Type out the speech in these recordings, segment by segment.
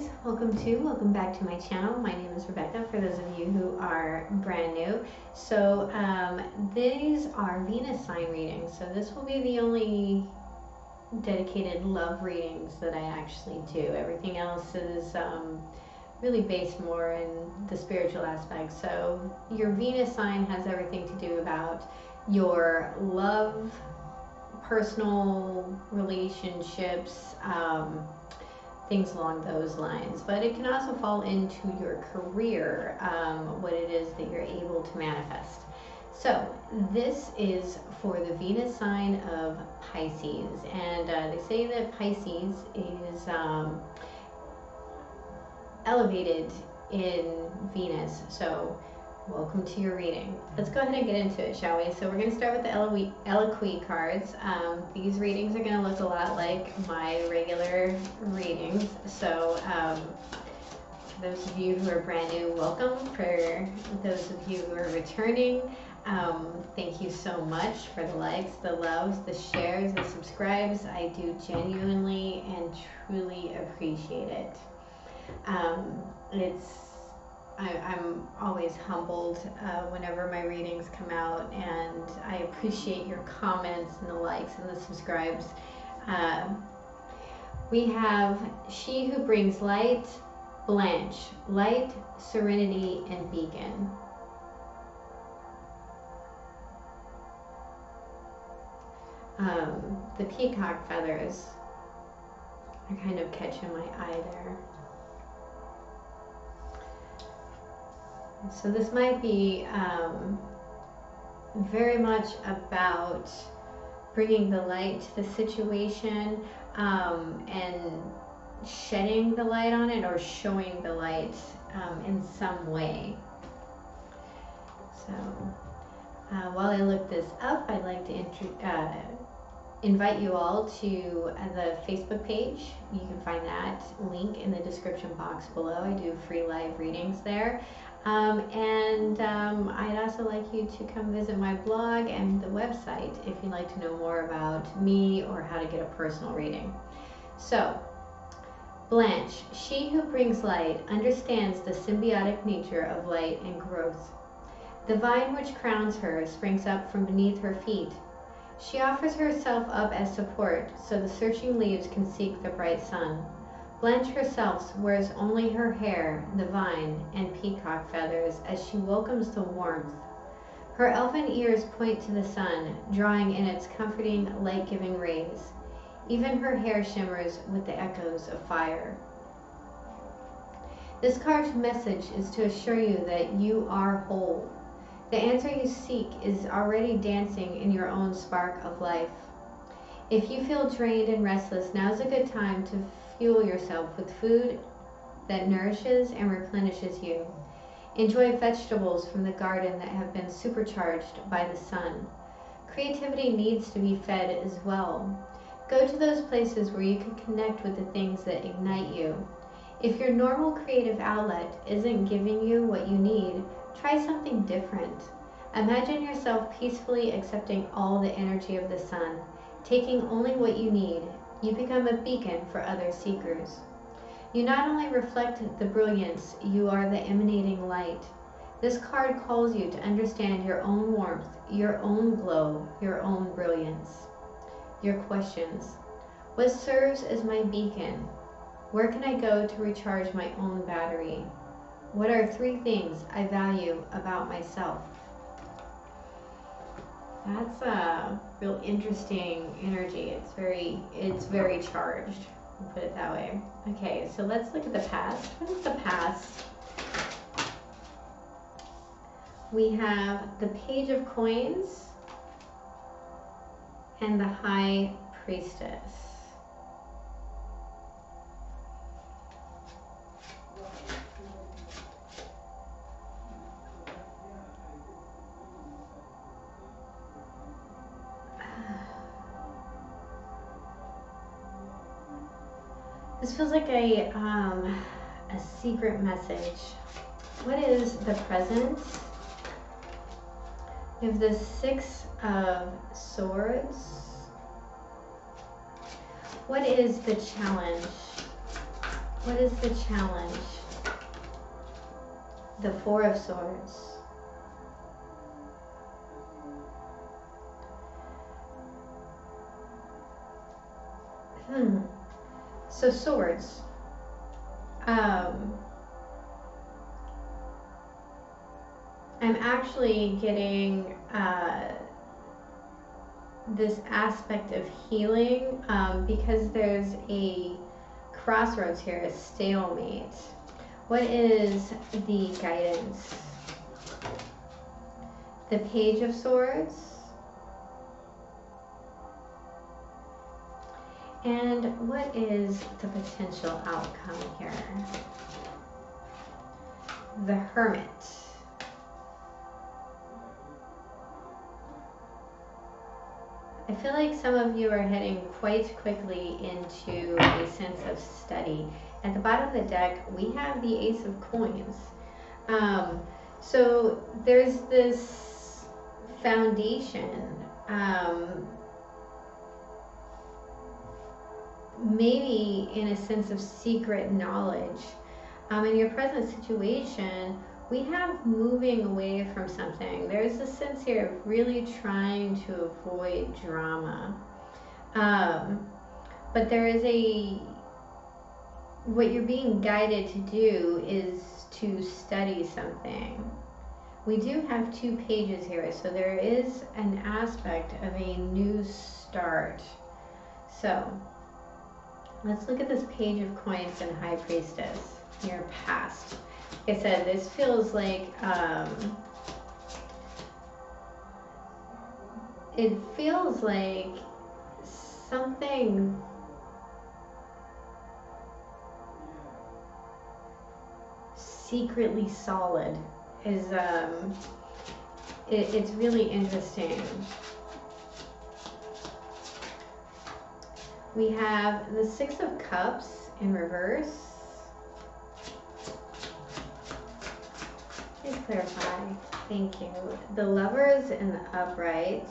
guys, welcome back to my channel. My name is Rebecca, for those of you who are brand new. So these are Venus sign readings. So this will be the only dedicated love readings that I actually do. Everything else is really based more in the spiritual aspect. So your Venus sign has everything to do about your love, personal relationships, things along those lines. But it can also fall into your career, what it is that you're able to manifest. So this is for the Venus sign of Pisces, and they say that Pisces is elevated in Venus. So welcome to your reading. Let's go ahead and get into it, shall we? So we're going to start with the Eloquy cards. These readings are going to look a lot like my regular readings. So for those of you who are brand new, welcome. For those of you who are returning, thank you so much for the likes, the loves, the shares, the subscribes. I do genuinely and truly appreciate it. I'm always humbled whenever my readings come out, and I appreciate your comments and the likes and the subscribes. We have She Who Brings Light, Blanche, light, serenity, and beacon. The peacock feathers are kind of catching my eye there. So this might be very much about bringing the light to the situation, and shedding the light on it, or showing the light in some way. So while I look this up, I'd like to invite you all to the Facebook page. You can find that link in the description box below. I do free live readings there. I'd also like you to come visit my blog and the website if you'd like to know more about me or how to get a personal reading. So, Blanche, she who brings light, understands the symbiotic nature of light and growth. The vine which crowns her springs up from beneath her feet. She offers herself up as support, so the searching leaves can seek the bright sun. Blanche herself wears only her hair, the vine, and peacock feathers as she welcomes the warmth. Her elfin ears point to the sun, drawing in its comforting, light-giving rays. Even her hair shimmers with the echoes of fire. This card's message is to assure you that you are whole. The answer you seek is already dancing in your own spark of life. If you feel drained and restless, now's a good time to fuel yourself with food that nourishes and replenishes you. Enjoy vegetables from the garden that have been supercharged by the sun. Creativity needs to be fed as well. Go to those places where you can connect with the things that ignite you. If your normal creative outlet isn't giving you what you need, try something different. Imagine yourself peacefully accepting all the energy of the sun, taking only what you need. You become a beacon for other seekers. You not only reflect the brilliance, you are the emanating light. This card calls you to understand your own warmth, your own glow, your own brilliance. Your questions. What serves as my beacon? Where can I go to recharge my own battery? What are 3 things I value about myself? That's a real interesting energy. It's very charged, we'll put it that way. Okay, so let's look at the past. What is the past? We have the Page of Coins and the High Priestess. This feels like a secret message. What is the present? We have the 6 of Swords. What is the challenge? What is the challenge? The Four of Swords. So swords. I'm actually getting this aspect of healing because there's a crossroads here, a stalemate. What is the guidance? The Page of Swords. And what is the potential outcome here? The Hermit. I feel like some of you are heading quite quickly into a sense of study. At the bottom of the deck, we have the Ace of Coins. So there's this foundation, maybe in a sense of secret knowledge. In your present situation, we have moving away from something. There's a sense here of really trying to avoid drama. But there is what you're being guided to do is to study something. We do have 2 pages here, so there is an aspect of a new start. So let's look at this Page of Coins and High Priestess, your past. Like I said, this feels like it feels like something secretly solid is it's really interesting. We have the Six of Cups in reverse. Please clarify. Thank you. The Lovers in the upright.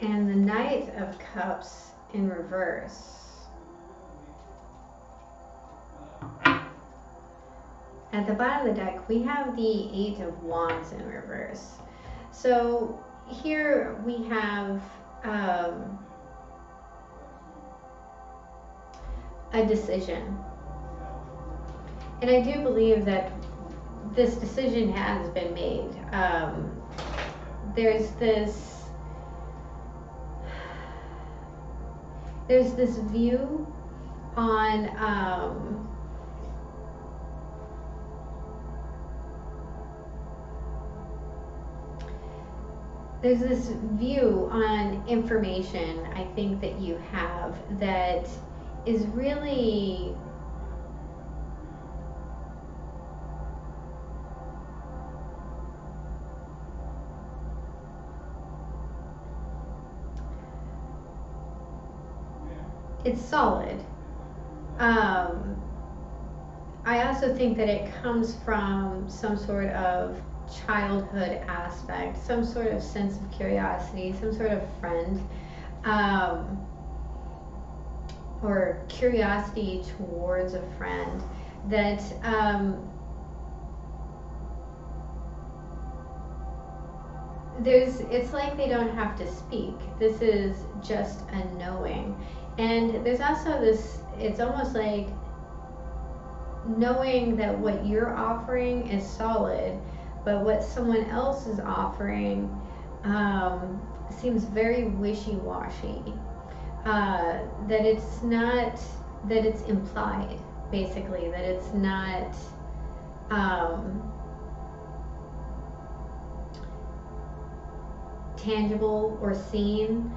And the Knight of Cups in reverse. At the bottom of the deck, we have the Eight of Wands in reverse. So here we have a decision. And I do believe that this decision has been made. There's this view on there's this view on information I think that you have that is really it's solid. I also think that it comes from some sort of childhood aspect, some sort of sense of curiosity, some sort of friend, or curiosity towards a friend that it's like they don't have to speak. This is just a knowing. And there's also this, it's almost like knowing that what you're offering is solid, but what someone else is offering seems very wishy-washy. That it's not, that it's implied, basically, that it's not tangible or seen.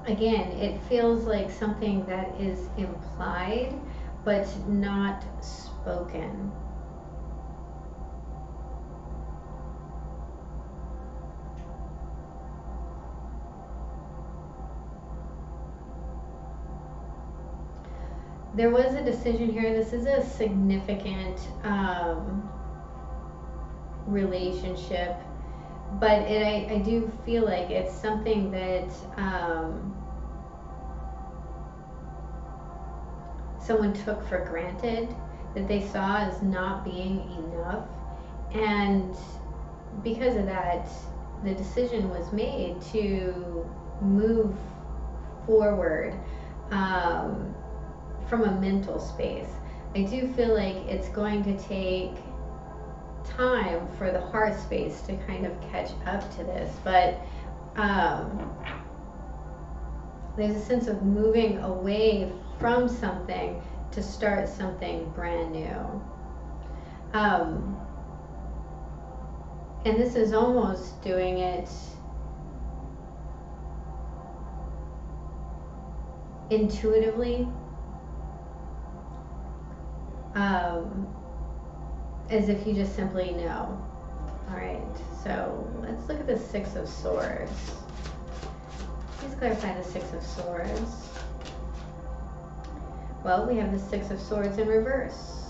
Again, it feels like something that is implied but not spoken. there was a decision here. This is a significant relationship, but I do feel like it's something that someone took for granted, that they saw as not being enough, and because of that, the decision was made to move forward from a mental space. I do feel like it's going to take time for the heart space to kind of catch up to this, but there's a sense of moving away from something to start something brand new. And this is almost doing it intuitively, as if you just simply know. All right, so let's look at the Six of Swords. Please clarify the Six of Swords. Well, we have the Six of Swords in reverse.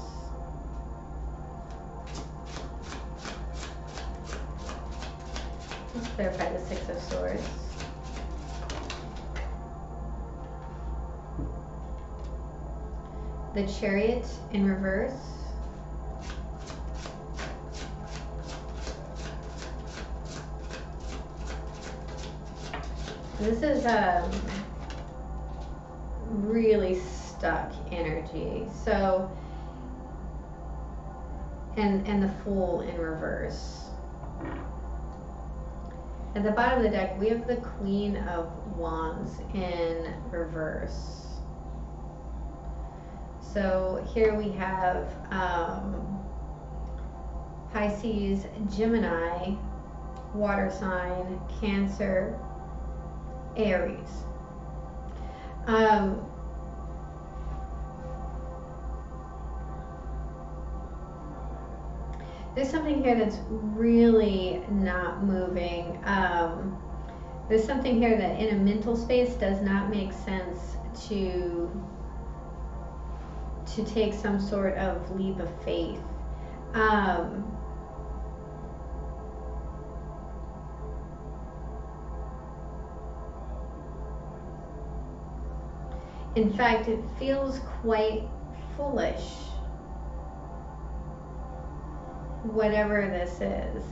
Let's clarify the Six of Swords. The Chariot in reverse. This is really stuck energy. So, and the Fool in reverse. At the bottom of the deck, we have the Queen of Wands in reverse. So here we have Pisces, Gemini, water sign, Cancer, Aries. There's something here that's really not moving. There's something here that in a mental space does not make sense to take some sort of leap of faith. In fact, it feels quite foolish, whatever this is.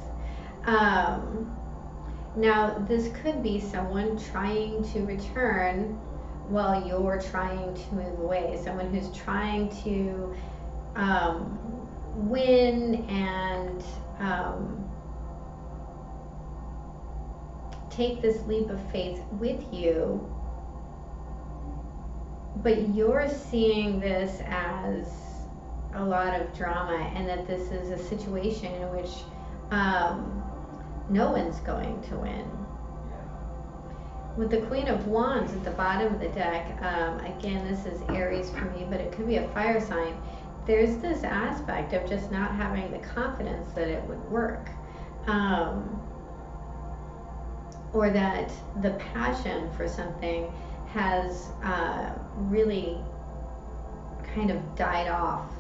Now, this could be someone trying to return while you're trying to move away. Someone who's trying to win and take this leap of faith with you, but you're seeing this as a lot of drama, and that this is a situation in which no one's going to win. With the Queen of Wands at the bottom of the deck, again, this is Aries for me, but it could be a fire sign. There's this aspect of just not having the confidence that it would work, or that the passion for something has really kind of died off.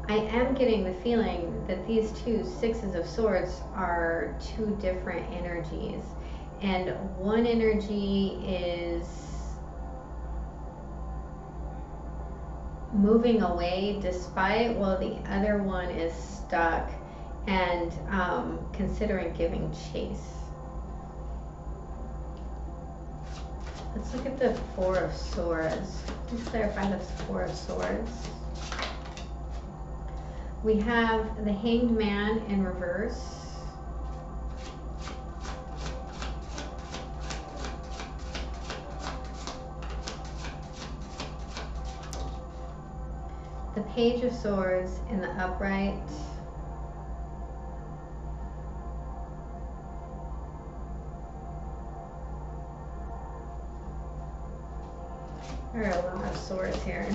I am getting the feeling that these two Sixes of Swords are two different energies, and one energy is moving away despite, while the other one is stuck and considering giving chase. Let's look at the Four of Swords. Please clarify the Four of Swords. We have the Hanged Man in reverse. The Page of Swords in the upright. There are a lot of swords here.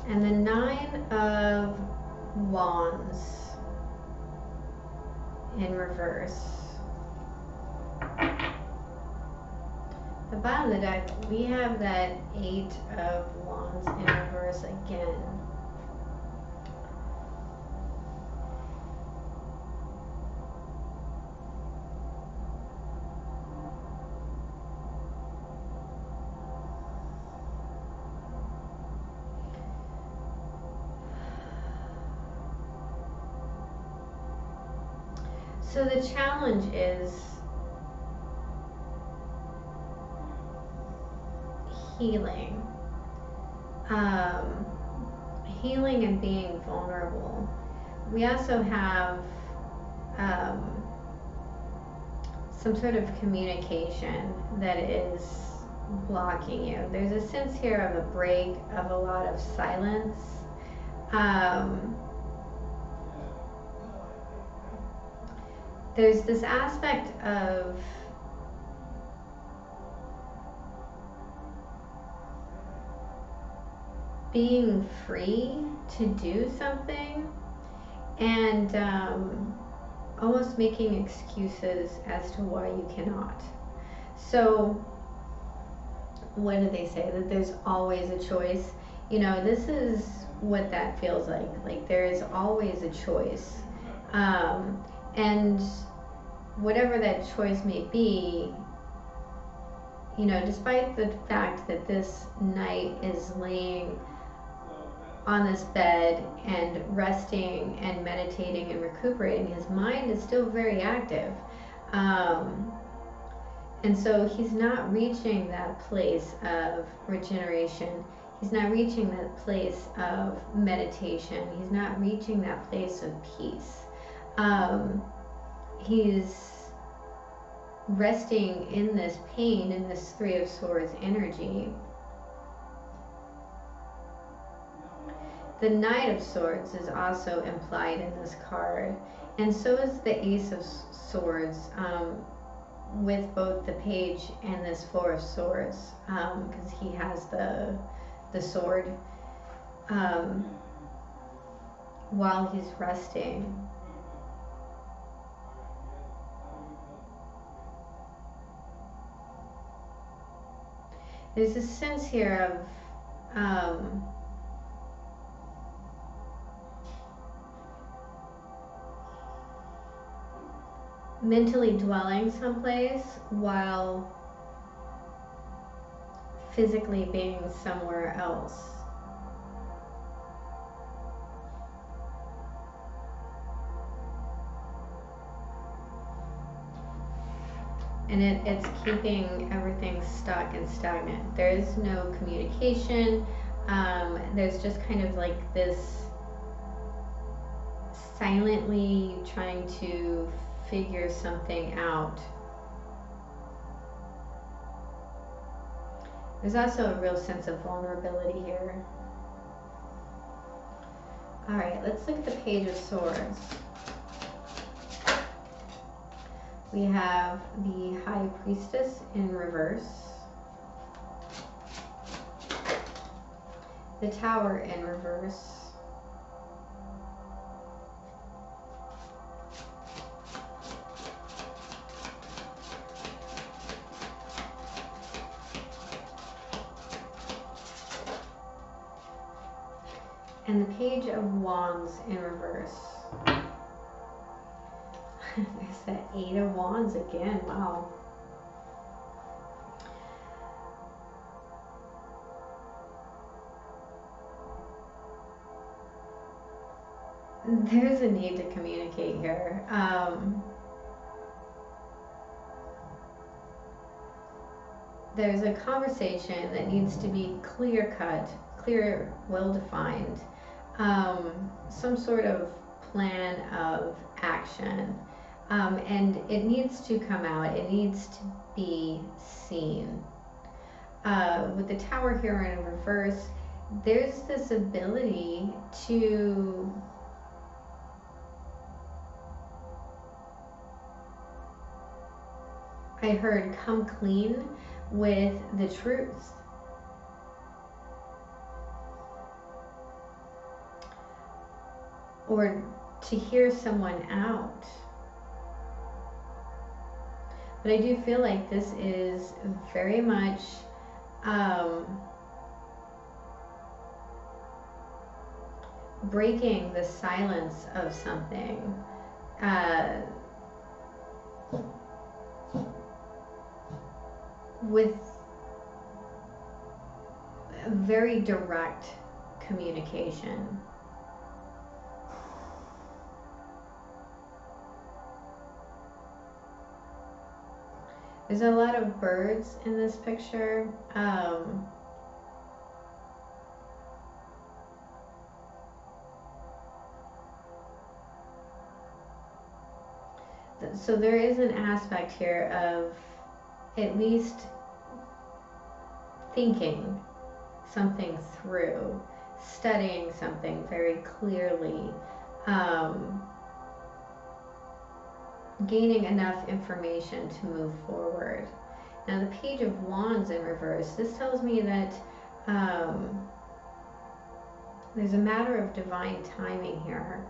And the Nine of Wands in reverse. the bottom of the deck, we have that 8 of Wands in reverse again. So the challenge is healing. Healing and being vulnerable. We also have some sort of communication that is blocking you. There's a sense here of a break, of a lot of silence. There's this aspect of being free to do something and almost making excuses as to why you cannot. So what do they say? That there's always a choice. You know, this is what that feels like. Like there is always a choice. And whatever that choice may be, you know, despite the fact that this knight is laying on this bed and resting and meditating and recuperating, his mind is still very active. And so he's not reaching that place of regeneration. He's not reaching that place of meditation. He's not reaching that place of peace. He's resting in this pain, in this Three of Swords energy. The Knight of Swords is also implied in this card, and so is the Ace of Swords, with both the Page and this Four of Swords, because he has the sword while he's resting. There's a sense here of mentally dwelling someplace while physically being somewhere else. And it's keeping everything stuck and stagnant. There is no communication. There's just kind of like this silently trying to figure something out. There's also a real sense of vulnerability here. All right, let's look at the Page of Swords. We have the High Priestess in reverse, the Tower in reverse, and the Page of Wands in reverse. There's that 8 of Wands again. Wow. There's a need to communicate here. There's a conversation that needs to be clear-cut, clear, well-defined. Some sort of plan of action. And it needs to come out. It needs to be seen. With the Tower here in reverse, there's this ability to I heard come clean with the truth. Or to hear someone out. But I do feel like this is very much breaking the silence of something. With very direct communication. There's a lot of birds in this picture. So there is an aspect here of at least thinking something through, studying something very clearly, gaining enough information to move forward. Now the Page of Wands in reverse, this tells me that there's a matter of divine timing here.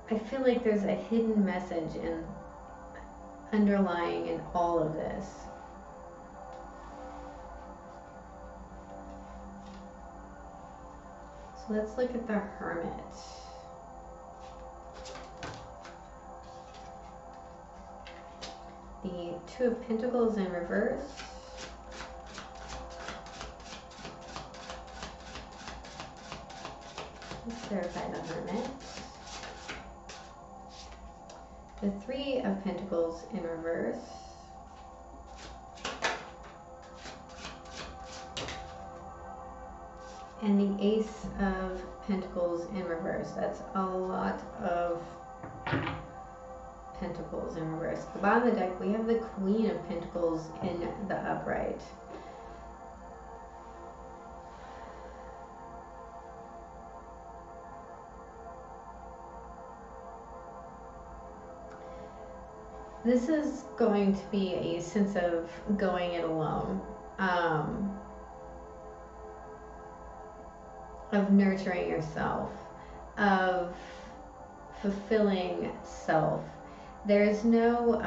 I feel like there's a hidden message underlying in all of this. So let's look at the Hermit. The Two of Pentacles in reverse. Let's clarify the Hermit. The Three of Pentacles in reverse. And the Ace of Pentacles in reverse. That's a lot of Pentacles in reverse. At the bottom of the deck, we have the Queen of Pentacles in the upright. This is going to be a sense of going it alone, of nurturing yourself, of fulfilling self. There's no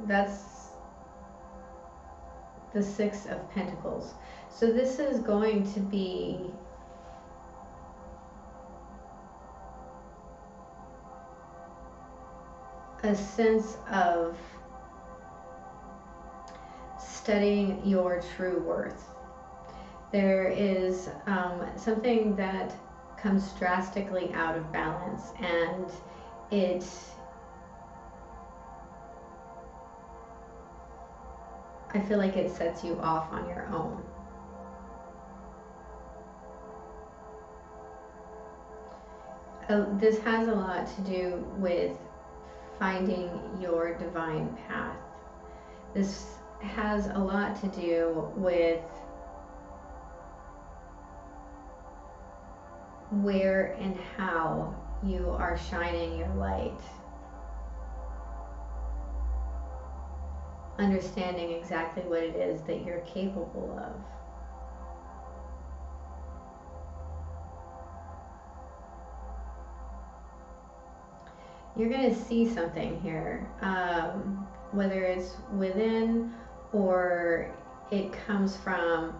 that's the Six of Pentacles. So this is going to be a sense of studying your true worth. There is something that comes drastically out of balance, and I feel like it sets you off on your own. This has a lot to do with finding your divine path. This has a lot to do with where and how you are shining your light. Understanding exactly what it is that you're capable of. You're going to see something here, whether it's within or it comes from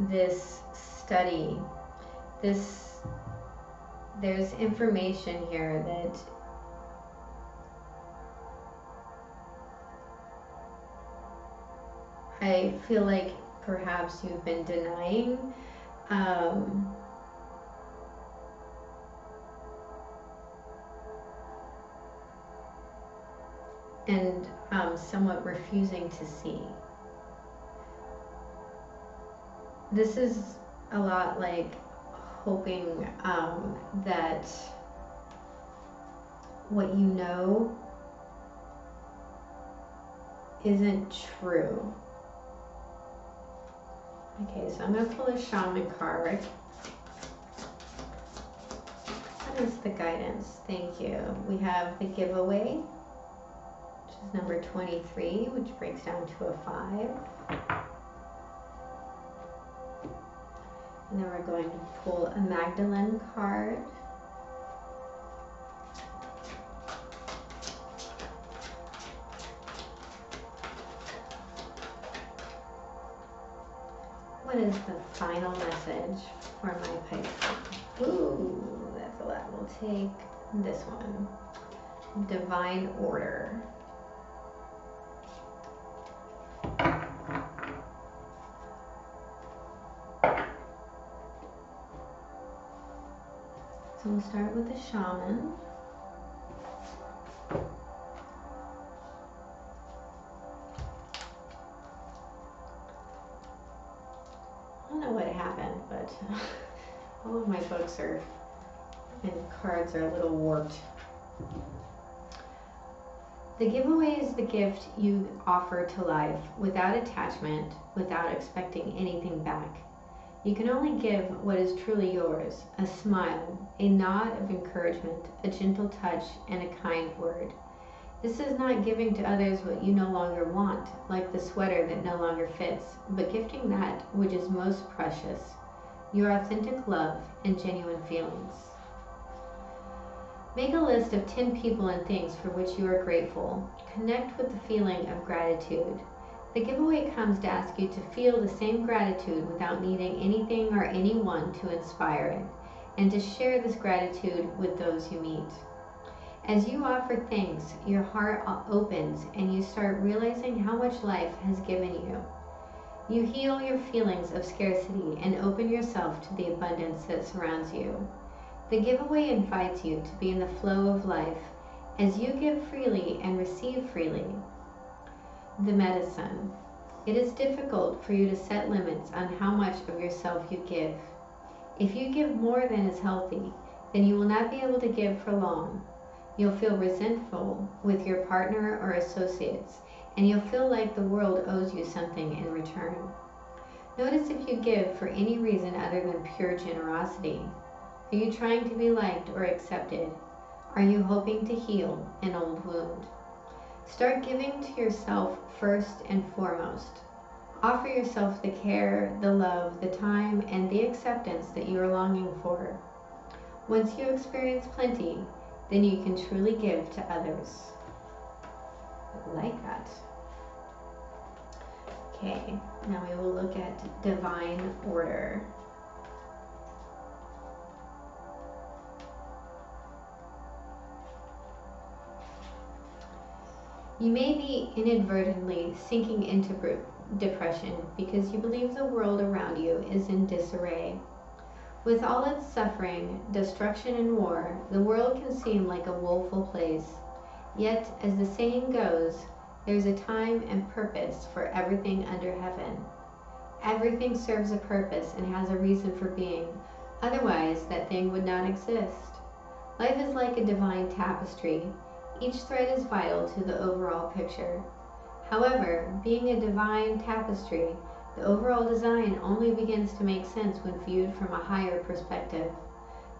this study. There's information here that I feel like perhaps you've been denying. And somewhat refusing to see. This is a lot like hoping that what you know isn't true. Okay, so I'm going to pull a shaman card. What is the guidance? Thank you. We have the giveaway, which is number 23, which breaks down to a 5. And then we're going to pull a Magdalene card. What is the final message for my Pisces? Ooh, that's a lot. We'll take this one. Divine order. So we'll start with the shaman. I don't know what happened, but all of my books and cards are a little warped. The giveaway is the gift you offer to life without attachment, without expecting anything back. You can only give what is truly yours: a smile, a nod of encouragement, a gentle touch, and a kind word. This is not giving to others what you no longer want, like the sweater that no longer fits, but gifting that which is most precious, your authentic love and genuine feelings. Make a list of 10 people and things for which you are grateful. Connect with the feeling of gratitude. The giveaway comes to ask you to feel the same gratitude without needing anything or anyone to inspire it, and to share this gratitude with those you meet. As you offer thanks, your heart opens and you start realizing how much life has given you. You heal your feelings of scarcity and open yourself to the abundance that surrounds you. The giveaway invites you to be in the flow of life as you give freely and receive freely. The medicine. It is difficult for you to set limits on how much of yourself you give. If you give more than is healthy, then you will not be able to give for long. You'll feel resentful with your partner or associates, and you'll feel like the world owes you something in return. Notice if you give for any reason other than pure generosity. Are you trying to be liked or accepted? Are you hoping to heal an old wound? Start giving to yourself first and foremost. Offer yourself the care, the love, the time, and the acceptance that you are longing for. Once you experience plenty, then you can truly give to others. I like that. Okay, now we will look at divine order. You may be inadvertently sinking into depression because you believe the world around you is in disarray. With all its suffering, destruction, and war, the world can seem like a woeful place. Yet, as the saying goes, there's a time and purpose for everything under heaven. Everything serves a purpose and has a reason for being. Otherwise, that thing would not exist. Life is like a divine tapestry. Each thread is vital to the overall picture. However, being a divine tapestry, the overall design only begins to make sense when viewed from a higher perspective.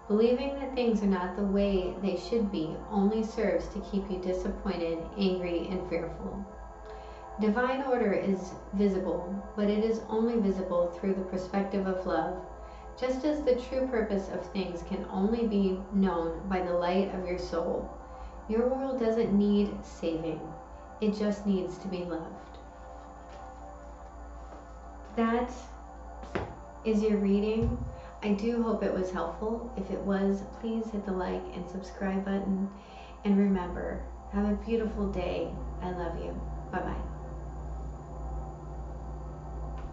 Believing that things are not the way they should be only serves to keep you disappointed, angry, and fearful. Divine order is visible, but it is only visible through the perspective of love, just as the true purpose of things can only be known by the light of your soul. Your world doesn't need saving. It just needs to be loved. That is your reading. I do hope it was helpful. If it was, please hit the like and subscribe button. And remember, have a beautiful day. I love you. Bye-bye.